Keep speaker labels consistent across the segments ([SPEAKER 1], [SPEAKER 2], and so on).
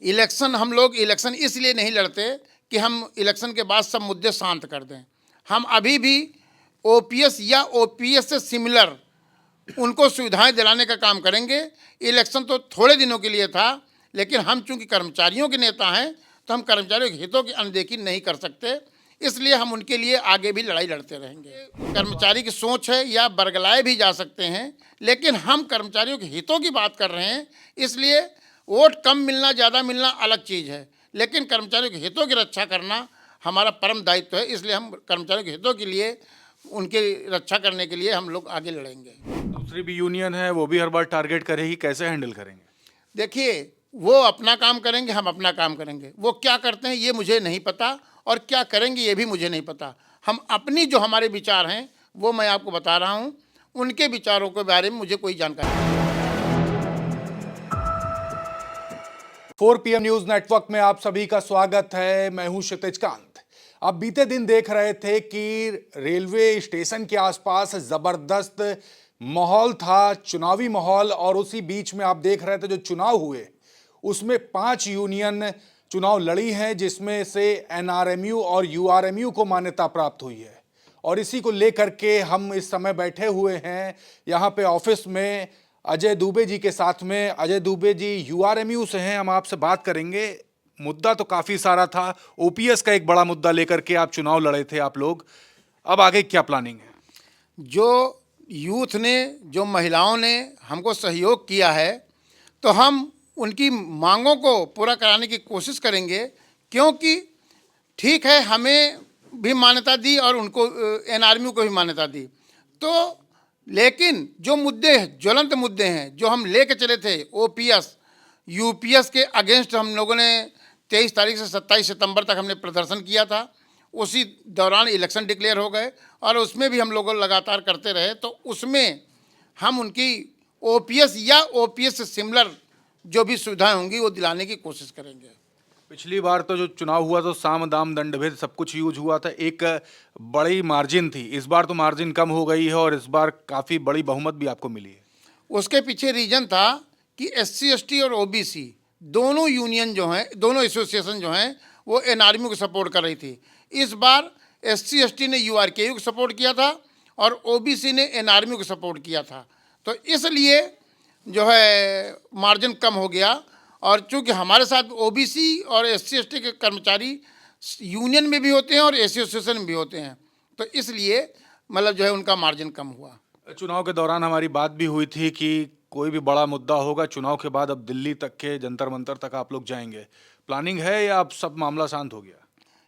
[SPEAKER 1] Election हम लोग election इसलिए नहीं लड़ते कि हम इलेक्शन के बाद सब मुद्दे शांत कर दें। हम अभी भी ओपीएस या ओपीएस से सिमिलर उनको सुविधाएं दिलाने का काम करेंगे। इलेक्शन तो थोड़े दिनों के लिए था, लेकिन हम चूंकि कर्मचारियों के नेता हैं तो हम कर्मचारियों के हितों की अनदेखी नहीं कर सकते, इसलिए हम उनके लिए आगे भी लड़ाई लड़ते रहेंगे। कर्मचारी की सोच है या बरगलाए भी जा सकते हैं, लेकिन हम कर्मचारियों के हितों की बात कर रहे हैं, इसलिए वोट कम मिलना ज़्यादा मिलना अलग चीज़ है, लेकिन कर्मचारियों के हितों की रक्षा करना हमारा परम दायित्व है। इसलिए हम कर्मचारियों के हितों के लिए, उनकी रक्षा करने के लिए हम लोग आगे लड़ेंगे।
[SPEAKER 2] दूसरी भी यूनियन है, वो भी हर बार टारगेट करेगी, कैसे हैंडल करेंगे?
[SPEAKER 1] देखिए, वो अपना काम करेंगे, हम अपना काम करेंगे। वो क्या करते हैं ये मुझे नहीं पता, और क्या करेंगे ये भी मुझे नहीं पता। हम अपनी जो हमारे विचार हैं वो मैं आपको बता रहा हूँ, उनके विचारों के बारे में मुझे कोई जानकारी नहीं।
[SPEAKER 2] 4 PM न्यूज नेटवर्क में आप सभी का स्वागत है। मैं हूं क्षितिज कांत। आप बीते दिन देख रहे थे कि रेलवे स्टेशन के आसपास जबरदस्त माहौल था, चुनावी माहौल, और उसी बीच में आप देख रहे थे जो चुनाव हुए उसमें 5 यूनियन चुनाव लड़ी हैं, जिसमें से एनआरएमयू और यूआरएमयू को मान्यता प्राप्त हुई है। और इसी को लेकर के हम इस समय बैठे हुए हैं यहाँ पे ऑफिस में अजय दुबे जी के साथ में। अजय दुबे जी यूआरएमयू से हैं, हम आपसे बात करेंगे। मुद्दा तो काफी सारा था, ओपीएस का एक बड़ा मुद्दा लेकर के आप चुनाव लड़े थे आप लोग, अब आगे क्या प्लानिंग है?
[SPEAKER 1] जो यूथ ने, जो महिलाओं ने हमको सहयोग किया है, तो हम उनकी मांगों को पूरा कराने की कोशिश करेंगे, क्योंकि ठीक है हमें भी मान्यता दी और उनको एनआरएमयू को भी मान्यता दी, तो लेकिन जो मुद्दे ज्वलंत मुद्दे हैं जो हम लेके चले थे ओपीएस यूपीएस के अगेंस्ट, हम लोगों ने 23 तारीख से 27 सितंबर तक हमने प्रदर्शन किया था। उसी दौरान इलेक्शन डिक्लेयर हो गए और उसमें भी हम लोग लगातार करते रहे, तो उसमें हम उनकी ओपीएस या ओपीएस से सिमिलर जो भी सुविधाएं होंगी वो दिलाने की कोशिश करेंगे।
[SPEAKER 2] पिछली बार तो जो चुनाव हुआ तो साम दाम दंड भेद सब कुछ यूज हुआ था, एक बड़ी मार्जिन थी। इस बार तो मार्जिन कम हो गई है और इस बार काफी बड़ी बहुमत भी आपको मिली है।
[SPEAKER 1] उसके पीछे रीजन था कि एससी एसटी और ओबीसी दोनों यूनियन जो हैं, दोनों एसोसिएशन जो हैं, वो एनआरएमयू को सपोर्ट कर रही थी। इस बार एससी एसटी ने यूआरकेयू को सपोर्ट किया था और ओबीसी ने एनआरएमयू को सपोर्ट किया था, तो इसलिए जो है मार्जिन कम हो गया। और चूंकि हमारे साथ ओबीसी और एससी एसटी के कर्मचारी यूनियन में भी होते हैं और एसोसिएशन में भी होते हैं, तो इसलिए मतलब जो है उनका मार्जिन कम हुआ।
[SPEAKER 2] चुनाव के दौरान हमारी बात भी हुई थी कि कोई भी बड़ा मुद्दा होगा चुनाव के बाद, अब दिल्ली तक के जंतर मंतर तक आप लोग जाएंगे, प्लानिंग है या अब सब मामला शांत हो गया?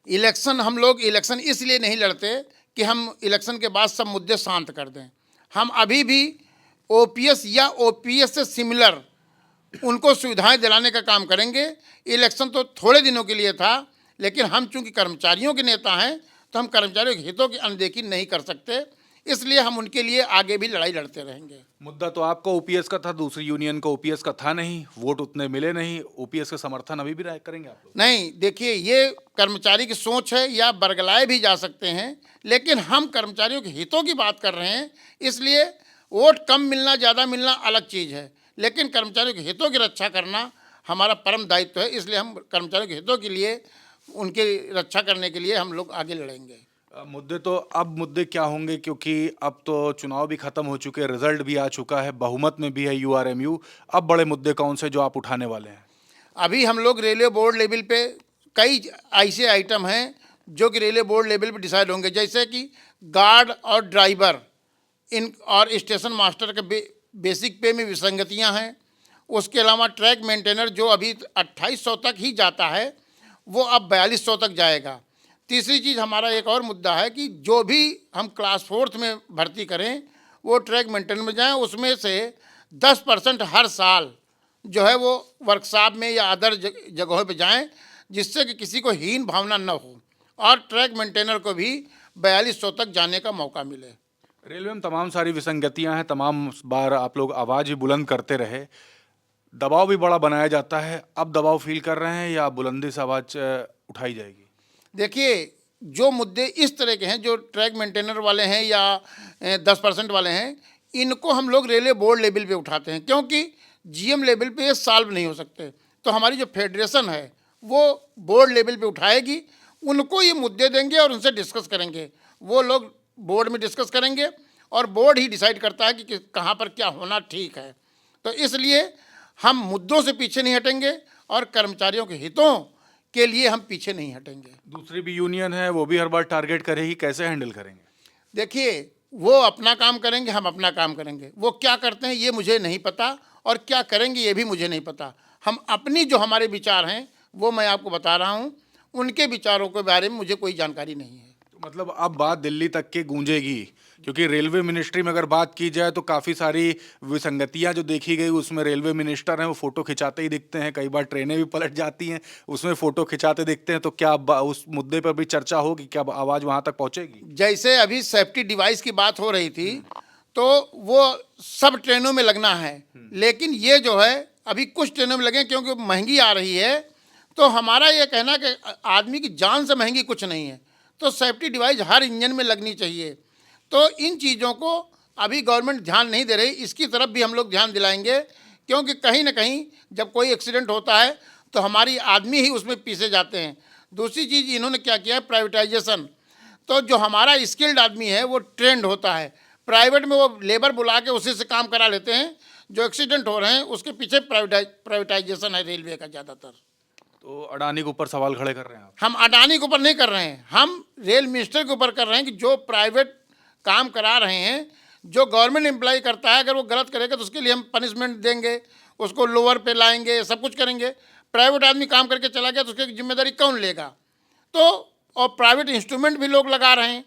[SPEAKER 1] इलेक्शन हम लोग इलेक्शन इसलिए नहीं लड़ते कि हम इलेक्शन के बाद सब मुद्दे शांत कर दें। हम अभी भी ओपीएस या ओपीएस से सिमिलर उनको सुविधाएं दिलाने का काम करेंगे। इलेक्शन तो थोड़े दिनों के लिए था, लेकिन हम चूंकि कर्मचारियों के नेता हैं तो हम कर्मचारियों के हितों की अनदेखी नहीं कर सकते, इसलिए हम उनके लिए आगे भी लड़ाई लड़ते रहेंगे।
[SPEAKER 2] मुद्दा तो आपका ओपीएस का था, दूसरी यूनियन को ओपीएस का था नहीं, वोट उतने मिले नहीं, ओपीएस का समर्थन अभी भी करेंगे आप लोग?
[SPEAKER 1] नहीं, देखिए ये कर्मचारी की सोच है या बरगलाए भी जा सकते हैं, लेकिन हम कर्मचारियों के हितों की बात कर रहे हैं, इसलिए वोट कम मिलना ज़्यादा मिलना अलग चीज़ है, लेकिन कर्मचारियों के हितों की रक्षा करना हमारा परम दायित्व है। इसलिए हम कर्मचारियों के हितों के लिए, उनकी रक्षा करने के लिए हम लोग आगे लड़ेंगे।
[SPEAKER 2] मुद्दे तो अब मुद्दे क्या होंगे, क्योंकि अब तो चुनाव भी खत्म हो चुके हैं, रिजल्ट भी आ चुका है, बहुमत में भी है यूआरएमयू, अब बड़े मुद्दे कौन से जो आप उठाने वाले हैं?
[SPEAKER 1] अभी हम लोग रेलवे बोर्ड लेवल पे कई ऐसे आइटम हैं जो कि रेलवे बोर्ड लेवल पे डिसाइड होंगे, जैसे कि गार्ड और ड्राइवर इन और स्टेशन मास्टर के बेसिक पे में विसंगतियां हैं। उसके अलावा ट्रैक मेंटेनर जो अभी 2800 तक ही जाता है वो अब 4200 तक जाएगा। तीसरी चीज़ हमारा एक और मुद्दा है कि जो भी हम क्लास 4th में भर्ती करें वो ट्रैक मेंटेनर में जाएं, उसमें से 10% हर साल जो है वो वर्कशॉप में या अदर जगहों पे जाएं, जिससे कि किसी को हीन भावना न हो और ट्रैक मेंटेनर को भी 4200 तक जाने का मौका मिले।
[SPEAKER 2] रेलवे में तमाम सारी विसंगतियां हैं, तमाम बार आप लोग आवाज़ ही बुलंद करते रहे, दबाव भी बड़ा बनाया जाता है, अब दबाव फील कर रहे हैं या बुलंदी से आवाज़ उठाई जाएगी?
[SPEAKER 1] देखिए, जो मुद्दे इस तरह के हैं जो ट्रैक मेंटेनर वाले हैं या 10% वाले हैं, इनको हम लोग रेलवे बोर्ड लेवल पे उठाते हैं, क्योंकि जीएम लेवल पे ये सॉल्व नहीं हो सकते। तो हमारी जो फेडरेशन है वो बोर्ड लेवल पे उठाएगी, उनको ये मुद्दे देंगे और उनसे डिस्कस करेंगे। वो लोग बोर्ड में डिस्कस करेंगे और बोर्ड ही डिसाइड करता है कि कहाँ पर क्या होना ठीक है। तो इसलिए हम मुद्दों से पीछे नहीं हटेंगे और कर्मचारियों के हितों के लिए हम पीछे नहीं हटेंगे।
[SPEAKER 2] दूसरी भी यूनियन है, वो भी हर बार टारगेट करेगी, कैसे हैंडल करेंगे?
[SPEAKER 1] देखिए, वो अपना काम करेंगे, हम अपना काम करेंगे। वो क्या करते हैं ये मुझे नहीं पता और क्या करेंगे ये भी मुझे नहीं पता। हम अपनी जो हमारे विचार हैं वो मैं आपको बता रहा हूँ, उनके विचारों के बारे में मुझे कोई जानकारी नहीं है।
[SPEAKER 2] तो मतलब अब बात दिल्ली तक के गूंजेगी, क्योंकि रेलवे मिनिस्ट्री में अगर बात की जाए तो काफ़ी सारी विसंगतियां जो देखी गई, उसमें रेलवे मिनिस्टर हैं वो फ़ोटो खिंचाते ही दिखते हैं, कई बार ट्रेनें भी पलट जाती हैं उसमें फ़ोटो खिंचाते दिखते हैं। तो क्या उस मुद्दे पर भी चर्चा होगी, क्या आवाज़ वहाँ तक पहुँचेगी?
[SPEAKER 1] जैसे अभी सेफ्टी डिवाइस की बात हो रही थी तो वो सब ट्रेनों में लगना है, लेकिन ये जो है अभी कुछ ट्रेनों में लगे क्योंकि महंगी आ रही है। तो हमारा ये कहना कि आदमी की जान से महंगी कुछ नहीं है, तो सेफ्टी डिवाइस हर इंजन में लगनी चाहिए। तो इन चीज़ों को अभी गवर्नमेंट ध्यान नहीं दे रही, इसकी तरफ भी हम लोग ध्यान दिलाएंगे, क्योंकि कहीं ना कहीं जब कोई एक्सीडेंट होता है तो हमारी आदमी ही उसमें पीछे जाते हैं। दूसरी चीज़ इन्होंने क्या किया है, प्राइवेटाइजेशन। तो जो हमारा स्किल्ड आदमी है वो ट्रेंड होता है, प्राइवेट में वो लेबर बुला के उसी से काम करा लेते हैं। जो एक्सीडेंट हो रहे हैं उसके पीछे प्राइवेटाइजेशन है रेलवे का ज़्यादातर।
[SPEAKER 2] तो अडानी के ऊपर सवाल खड़े कर रहे हैं आप?
[SPEAKER 1] हम अडानी के ऊपर नहीं कर रहे हैं, हम रेल मिनिस्टर के ऊपर कर रहे हैं कि जो प्राइवेट काम करा रहे हैं, जो गवर्नमेंट एम्प्लॉय करता है, अगर वो गलत करेगा तो उसके लिए हम पनिशमेंट देंगे, उसको लोअर पे लाएंगे, सब कुछ करेंगे। प्राइवेट आदमी काम करके चला गया तो उसकी जिम्मेदारी कौन लेगा? तो और प्राइवेट इंस्ट्रूमेंट भी लोग लगा रहे हैं,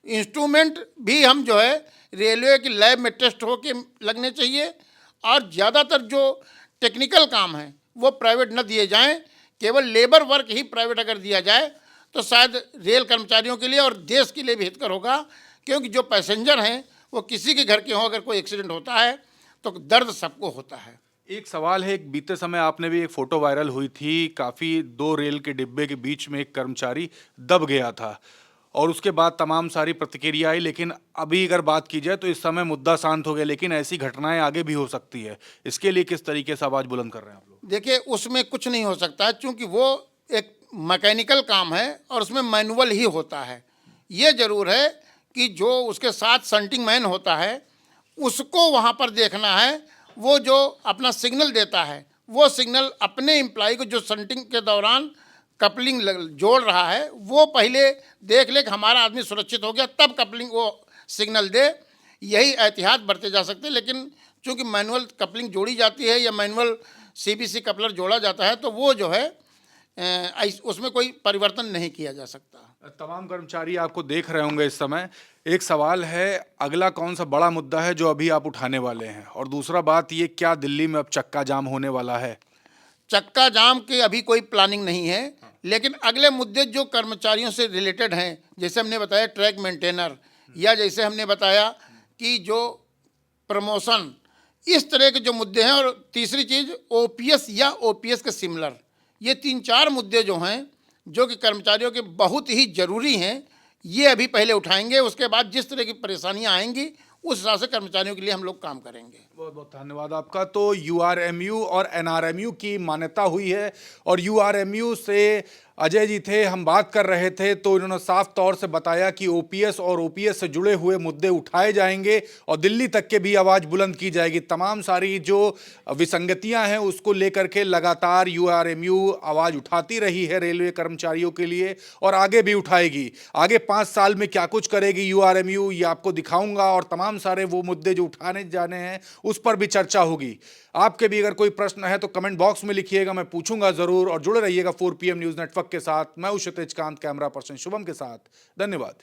[SPEAKER 1] इंस्ट्रूमेंट भी हम जो है रेलवे की लैब में टेस्ट होके लगने चाहिए। और ज़्यादातर जो टेक्निकल काम है वो प्राइवेट न दिए जाएं, केवल लेबर वर्क ही प्राइवेट अगर दिया जाए तो शायद रेल कर्मचारियों के लिए और देश के लिए भी हितकर होगा। क्योंकि जो पैसेंजर हैं वो किसी के घर के हों, अगर कोई एक्सीडेंट होता है तो दर्द सबको होता है।
[SPEAKER 2] एक सवाल है, एक बीते समय आपने भी एक फोटो वायरल हुई थी, काफ़ी दो रेल के डिब्बे के बीच में एक कर्मचारी दब गया था और उसके बाद तमाम सारी प्रतिक्रिया आई। लेकिन अभी अगर बात की जाए तो इस समय मुद्दा शांत हो गया, लेकिन ऐसी घटनाएं आगे भी हो सकती है। इसके लिए किस तरीके से आवाज़ बुलंद कर रहे हैं आप लोग?
[SPEAKER 1] देखिए, उसमें कुछ नहीं हो सकता है, चूँकि वो एक मैकेनिकल काम है और उसमें मैनुअल ही होता है। ये ज़रूर है कि जो उसके साथ शंटिंग मैन होता है उसको वहाँ पर देखना है, वो जो अपना सिग्नल देता है वो सिग्नल अपने एम्प्लॉय को जो शंटिंग के दौरान कपलिंग जोड़ रहा है वो पहले देख ले कि हमारा आदमी सुरक्षित हो गया, तब कपलिंग वो सिग्नल दे। यही एहतियात बरते जा सकते हैं। लेकिन चूँकि मैनुअल कपलिंग जोड़ी जाती है या मैनुअल CBC कपलर जोड़ा जाता है तो वो जो है उसमें कोई परिवर्तन नहीं किया जा सकता।
[SPEAKER 2] तमाम कर्मचारी आपको देख रहे होंगे इस समय। एक सवाल है, अगला कौन सा बड़ा मुद्दा है जो अभी आप उठाने वाले हैं? और दूसरा बात ये, क्या दिल्ली में अब चक्का जाम होने वाला है?
[SPEAKER 1] चक्का जाम की अभी कोई प्लानिंग नहीं है, लेकिन अगले मुद्दे जो कर्मचारियों से रिलेटेड हैं, जैसे हमने बताया ट्रैक मेंटेनर, या जैसे हमने बताया कि जो प्रमोशन, इस तरह के जो मुद्दे हैं। और तीसरी चीज़ OPS या OPS के सिमिलर, ये 3-4 मुद्दे जो हैं जो कि कर्मचारियों के बहुत ही ज़रूरी हैं, ये अभी पहले उठाएंगे। उसके बाद जिस तरह की परेशानियां आएंगी उस हिसाब से कर्मचारियों के लिए हम लोग काम करेंगे।
[SPEAKER 2] बहुत बहुत धन्यवाद आपका। तो URMU और NRMU की मान्यता हुई है और URMU से अजय जी थे, हम बात कर रहे थे तो इन्होंने साफ तौर से बताया कि OPS और OPS से जुड़े हुए मुद्दे उठाए जाएंगे और दिल्ली तक के भी आवाज़ बुलंद की जाएगी। तमाम सारी जो विसंगतियां हैं उसको लेकर के लगातार URMU आवाज़ उठाती रही है रेलवे कर्मचारियों के लिए और आगे भी उठाएगी। आगे 5 साल में क्या कुछ करेगी URMU ये आपको दिखाऊंगा और तमाम सारे वो मुद्दे जो उठाने जाने हैं उस पर भी चर्चा होगी। आपके भी अगर कोई प्रश्न है तो कमेंट बॉक्स में लिखिएगा, मैं पूछूंगा ज़रूर। और जुड़े रहिएगा 4PM न्यूज़ नेटवर्क के साथ। मैं हूं क्षितिज कांत, कैमरा पर्सन शुभम के साथ। धन्यवाद।